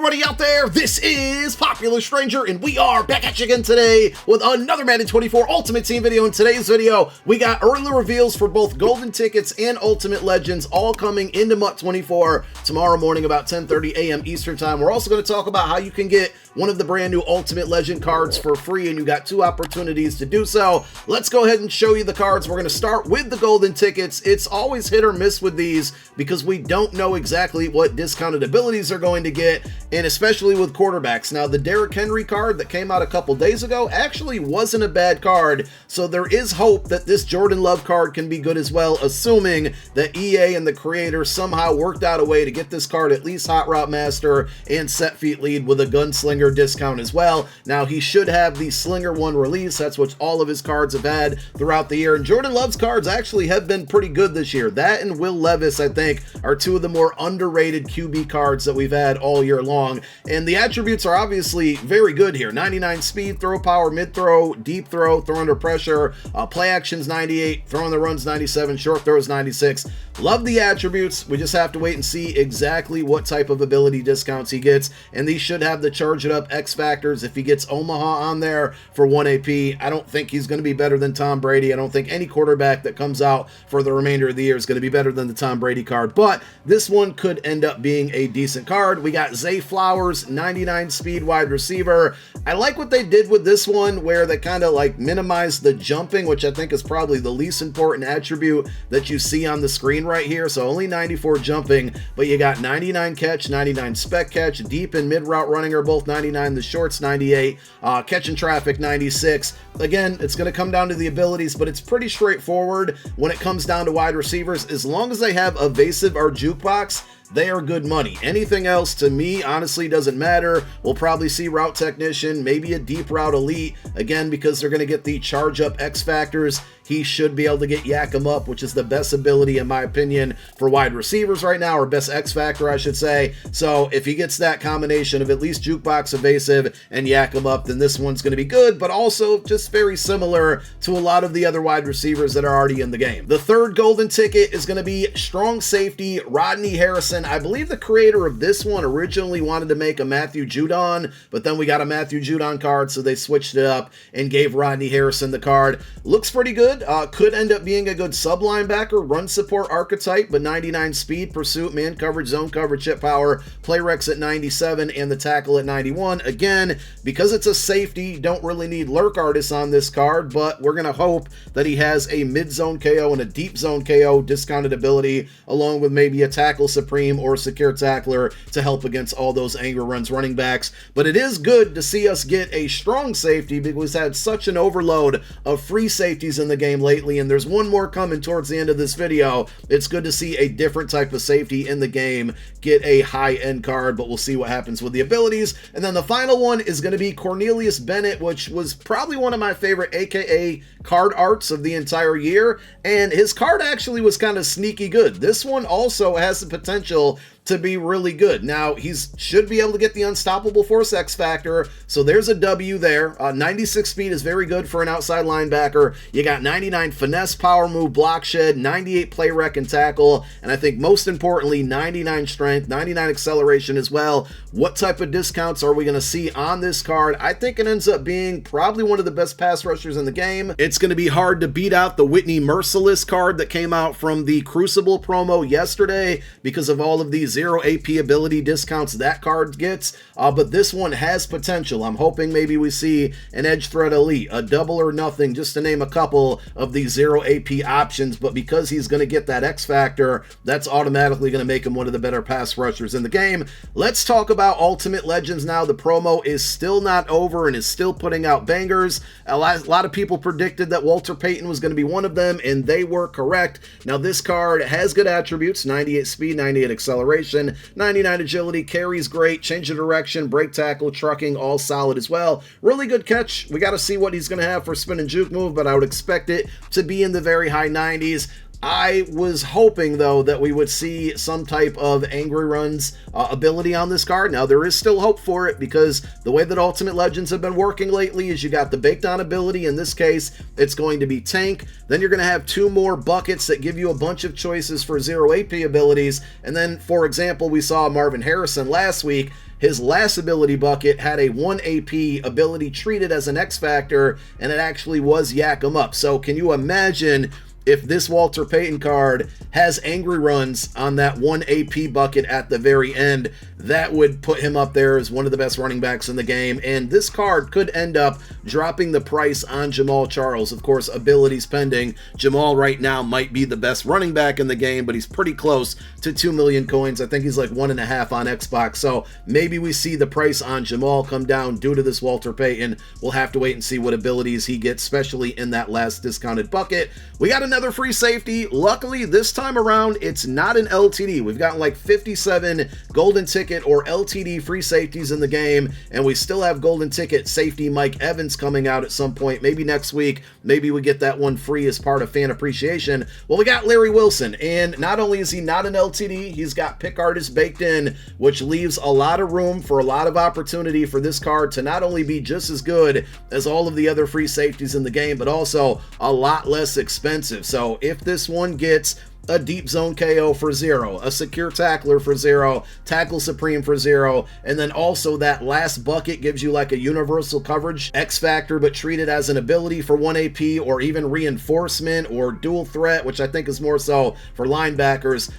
everybody out there, this is Popular Stranger, and we are back at you again today with another Madden 24 Ultimate Team video. In today's video, we got early reveals for both Golden Tickets and Ultimate Legends, all coming into MUT 24 tomorrow morning about 10:30 a.m. Eastern Time. We're also going to talk about how you can get one of the brand new Ultimate Legend cards for free, and you got two opportunities to do so. Let's go ahead and show you the cards. We're going to start with the Golden Tickets. It's always hit or miss with these because we don't know exactly what discounted abilities are going to get, and especially with quarterbacks. Now, the Derrick Henry card that came out a couple days ago actually wasn't a bad card, so there is hope that this Jordan Love card can be good as well, assuming that EA and the creator somehow worked out a way to get this card at least Hot Route Master and Set Feet Lead with a Gunslinger discount as well. Now, he should have the Slinger 1 release. That's what all of his cards have had throughout the year, and Jordan Love's cards actually have been pretty good this year. That and Will Levis, I think, are two of the more underrated QB cards that we've had all year long, and the attributes are obviously very good here. 99 speed, throw power, mid throw, deep throw, throw under pressure, play actions 98, throw on the runs 97, short throws 96. Love the attributes. We just have to wait and see exactly what type of ability discounts he gets, and these should have the charge it up X factors. If he gets Omaha on there for 1 AP, I don't think he's going to be better than Tom Brady. I don't think any quarterback that comes out for the remainder of the year is going to be better than the Tom Brady card, but this one could end up being a decent card. We got Zay Flowers, 99 speed wide receiver. I like what they did with this one, where they kind of like minimized the jumping, which I think is probably the least important attribute that you see on the screen right here. So only 94 jumping, but you got 99 catch, 99 spec catch, deep and mid route running are both 99, the shorts 98, catching traffic 96. Again, it's going to come down to the abilities, but it's pretty straightforward when it comes down to wide receivers. As long as they have evasive or jukebox, they are good money. Anything else to me honestly doesn't matter. We'll probably see route technician, maybe a deep route elite, again because they're going to get the charge up X factors. He should be able to get yak 'em up, which is the best ability in my opinion for wide receivers right now, or best X factor I should say. So if he gets that combination of at least jukebox, evasive, and yak 'em up, then this one's going to be good, but also just very similar to a lot of the other wide receivers that are already in the game. The third golden ticket is going to be strong safety Rodney Harrison. I believe the creator of this one originally wanted to make a Matthew Judon, but then we got a Matthew Judon card, so they switched it up and gave Rodney Harrison the card. Looks pretty good. Could end up being a good sub linebacker, run support archetype, but 99 speed, pursuit, man coverage, zone coverage, chip power, play recs at 97, and the tackle at 91. Again, because it's a safety, don't really need lurk artists on this card, but we're going to hope that he has a mid-zone KO and a deep zone KO discounted ability, along with maybe a tackle supreme or secure tackler to help against all those anger runs running backs. But it is good to see us get a strong safety because we've had such an overload of free safeties in the game lately, and there's one more coming towards the end of this video. It's good to see a different type of safety in the game get a high-end card, but we'll see what happens with the abilities. And then the final one is going to be Cornelius Bennett, which was probably one of my favorite AKA card arts of the entire year, and his card actually was kind of sneaky good. This one also has the potential to be really good. Now, he should be able to get the unstoppable force X factor, so there's a W there. 96 speed is very good for an outside linebacker. You got 99 finesse, power move, block shed, 98 play rec and tackle, and I think most importantly 99 strength, 99 acceleration as well. What type of discounts are we going to see on this card? I think it ends up being probably one of the best pass rushers in the game. It's going to be hard to beat out the Whitney Merciless card that came out from the Crucible promo yesterday because of all of these 0 AP ability discounts that card gets, but this one has potential. I'm hoping maybe we see an Edge Threat Elite, a double or nothing, just to name a couple of these 0 AP options, but because he's going to get that X factor, that's automatically going to make him one of the better pass rushers in the game. Let's talk about Ultimate Legends now. The promo is still not over and is still putting out bangers. A lot of people predicted that Walter Payton was going to be one of them, and they were correct. Now, this card has good attributes: 98 speed, 98 acceleration, 99 agility, carries great, change of direction, break tackle, trucking, all solid as well. Really good catch. We got to see what he's going to have for spin and juke move, but I would expect it to be in the very high 90s. I was hoping, though, that we would see some type of Angry Runs ability on this card. Now, there is still hope for it because the way that Ultimate Legends have been working lately is you got the Baked On ability. In this case, it's going to be Tank. Then you're going to have two more buckets that give you a bunch of choices for 0 AP abilities. And then, for example, we saw Marvin Harrison last week his last ability bucket had a 1 AP ability treated as an X Factor, and it actually was Yak 'em Up. So can you imagine if this Walter Payton card has angry runs on that 1 AP bucket at the very end? That would put him up there as one of the best running backs in the game, and this card could end up dropping the price on Jamal Charles. Of course, abilities pending. Jamal right now might be the best running back in the game, but he's pretty close to 2 million coins. I think he's like 1.5 on Xbox, so maybe we see the price on Jamal come down due to this Walter Payton. We'll have to wait and see what abilities he gets, especially in that last discounted bucket. We got another free safety. Luckily, this time around, it's not an LTD. We've gotten like 57 golden ticket or LTD free safeties in the game, and we still have golden ticket safety Mike Evans coming out at some point, maybe next week. Maybe we get that one free as part of fan appreciation. Well, we got Larry Wilson, and not only is he not an LTD, he's got pick artist baked in, which leaves a lot of room for a lot of opportunity for this card to not only be just as good as all of the other free safeties in the game, but also a lot less expensive. So if this one gets a deep zone KO for 0, a secure tackler for 0, tackle supreme for 0, and then also that last bucket gives you like a universal coverage X Factor, but treated as an ability for 1 AP, or even reinforcement or dual threat, which I think is more so for linebackers.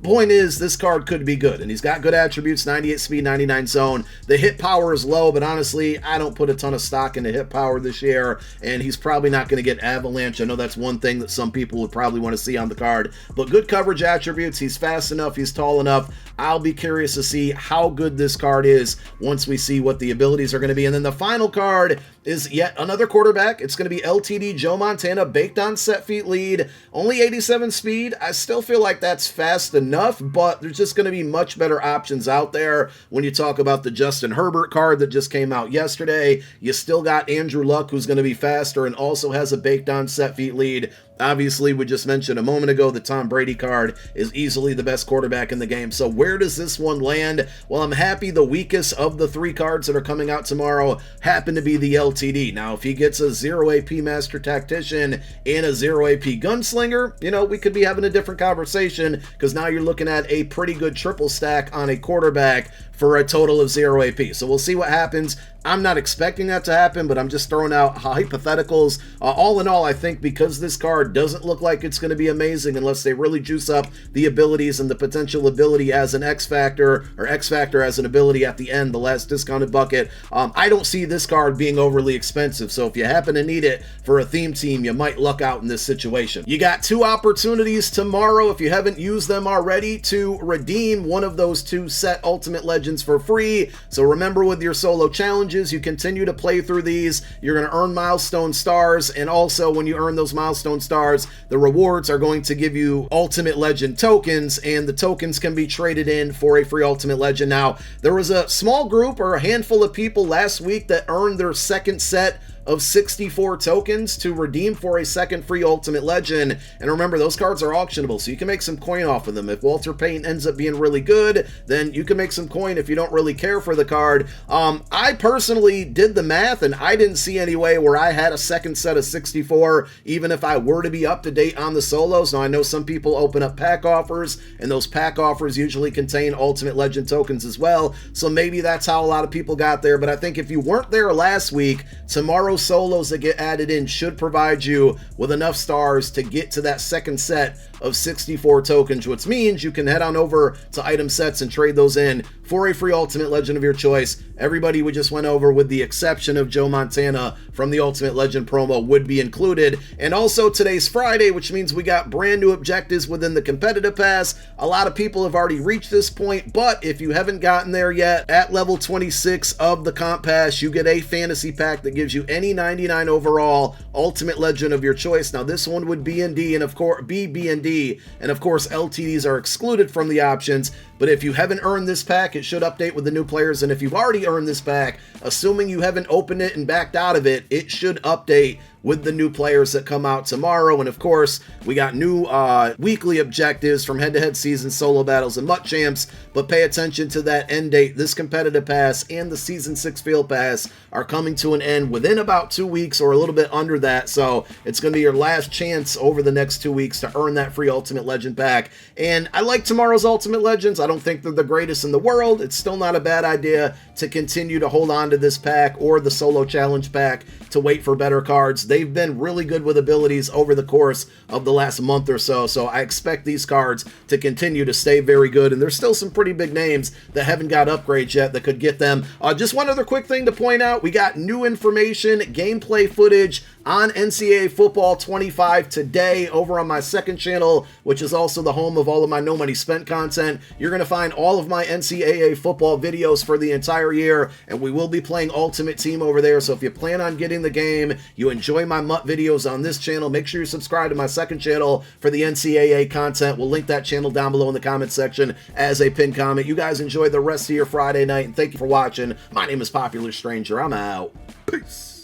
Point is, this card could be good, and he's got good attributes: 98 speed, 99 zone. The hit power is low, but honestly, I don't put a ton of stock into hit power this year, and he's probably not going to get avalanche. I know that's one thing that some people would probably want to see on the card, but good coverage attributes. He's fast enough, he's tall enough. I'll be curious to see how good this card is once we see what the abilities are going to be. And then the final card is yet another quarterback. It's going to be LTD Joe Montana, baked on set feet lead, only 87 speed. I still feel like that's fast enough, but there's just going to be much better options out there. When you talk about the Justin Herbert card that just came out yesterday, you still got Andrew Luck, who's going to be faster and also has a baked on set feet lead. Obviously, we just mentioned a moment ago the Tom Brady card is easily the best quarterback in the game. So where does this one land? Well, I'm happy the weakest of the 3 cards that are coming out tomorrow happen to be the LTD. Now, if he gets a 0 AP Master Tactician and a 0 AP Gunslinger, you know, we could be having a different conversation, because now you're looking at a pretty good triple stack on a quarterback for a total of 0 AP. So we'll see what happens. I'm not expecting that to happen, but I'm just throwing out hypotheticals. All in all, I think because this card doesn't look like it's going to be amazing unless they really juice up the abilities and the potential ability as an X Factor, or X Factor as an ability at the end, the last discounted bucket, I don't see this card being overly expensive. So if you happen to need it for a theme team, you might luck out in this situation. You got 2 opportunities tomorrow, if you haven't used them already, to redeem one of those 2 set Ultimate Legends for free. So remember, with your solo challenges, you continue to play through these, you're going to earn milestone stars, and also when you earn those milestone stars, the rewards are going to give you Ultimate Legend tokens, and the tokens can be traded in for a free Ultimate Legend. Now, there was a small group or a handful of people last week that earned their second set of 64 tokens to redeem for a second free Ultimate Legend. And remember, those cards are auctionable, so you can make some coin off of them. If Walter Payton ends up being really good, then you can make some coin if you don't really care for the card. I personally did the math, and I didn't see any way where I had a second set of 64, even if I were to be up to date on the solos. Now, I know some people open up pack offers, and those pack offers usually contain Ultimate Legend tokens as well, so maybe that's how a lot of people got there. But I think if you weren't there last week, tomorrow solos that get added in should provide you with enough stars to get to that second set of 64 tokens, which means you can head on over to item sets and trade those in for a free Ultimate Legend of your choice. Everybody we just went over, with the exception of Joe Montana from the Ultimate Legend promo, would be included. And also, today's Friday, which means we got brand new objectives within the competitive pass. A lot of people have already reached this point, but if you haven't gotten there yet, at level 26 of the comp pass, you get a fantasy pack that gives you any 99 overall Ultimate Legend of your choice. Now, this one would B and D, and of course B and D, and of course LTDs are excluded from the options. But if you haven't earned this pack, it should update with the new players. And if you've already earned this pack, assuming you haven't opened it and backed out of it, it should update with the new players that come out tomorrow. And of course, we got new weekly objectives from head-to-head season, solo battles, and MUT champs. But pay attention to that end date. This competitive pass and the season 6 field pass are coming to an end within about 2 weeks, or a little bit under that. So it's going to be your last chance over the next 2 weeks to earn that free Ultimate Legend pack. And I like tomorrow's Ultimate Legends. I don't think they're the greatest in the world. It's still not a bad idea to continue to hold on to this pack or the Solo Challenge pack to wait for better cards. They've been really good with abilities over the course of the last month or so, so I expect these cards to continue to stay very good, and there's still some pretty big names that haven't got upgrades yet that could get them. Just one other quick thing to point out, we got new information, gameplay footage on NCAA Football 25 today over on my second channel, which is also the home of all of my No Money Spent content. You're going to find all of my NCAA football videos for the entire year, and we will be playing Ultimate Team over there, so if you plan on getting the game, you enjoy my MUT videos on this channel, make sure you subscribe to my second channel for the NCAA content. We'll link that channel down below in the comment section as a pinned comment. You guys enjoy the rest of your Friday night, and thank you for watching. My name is Popular Stranger. I'm out. Peace.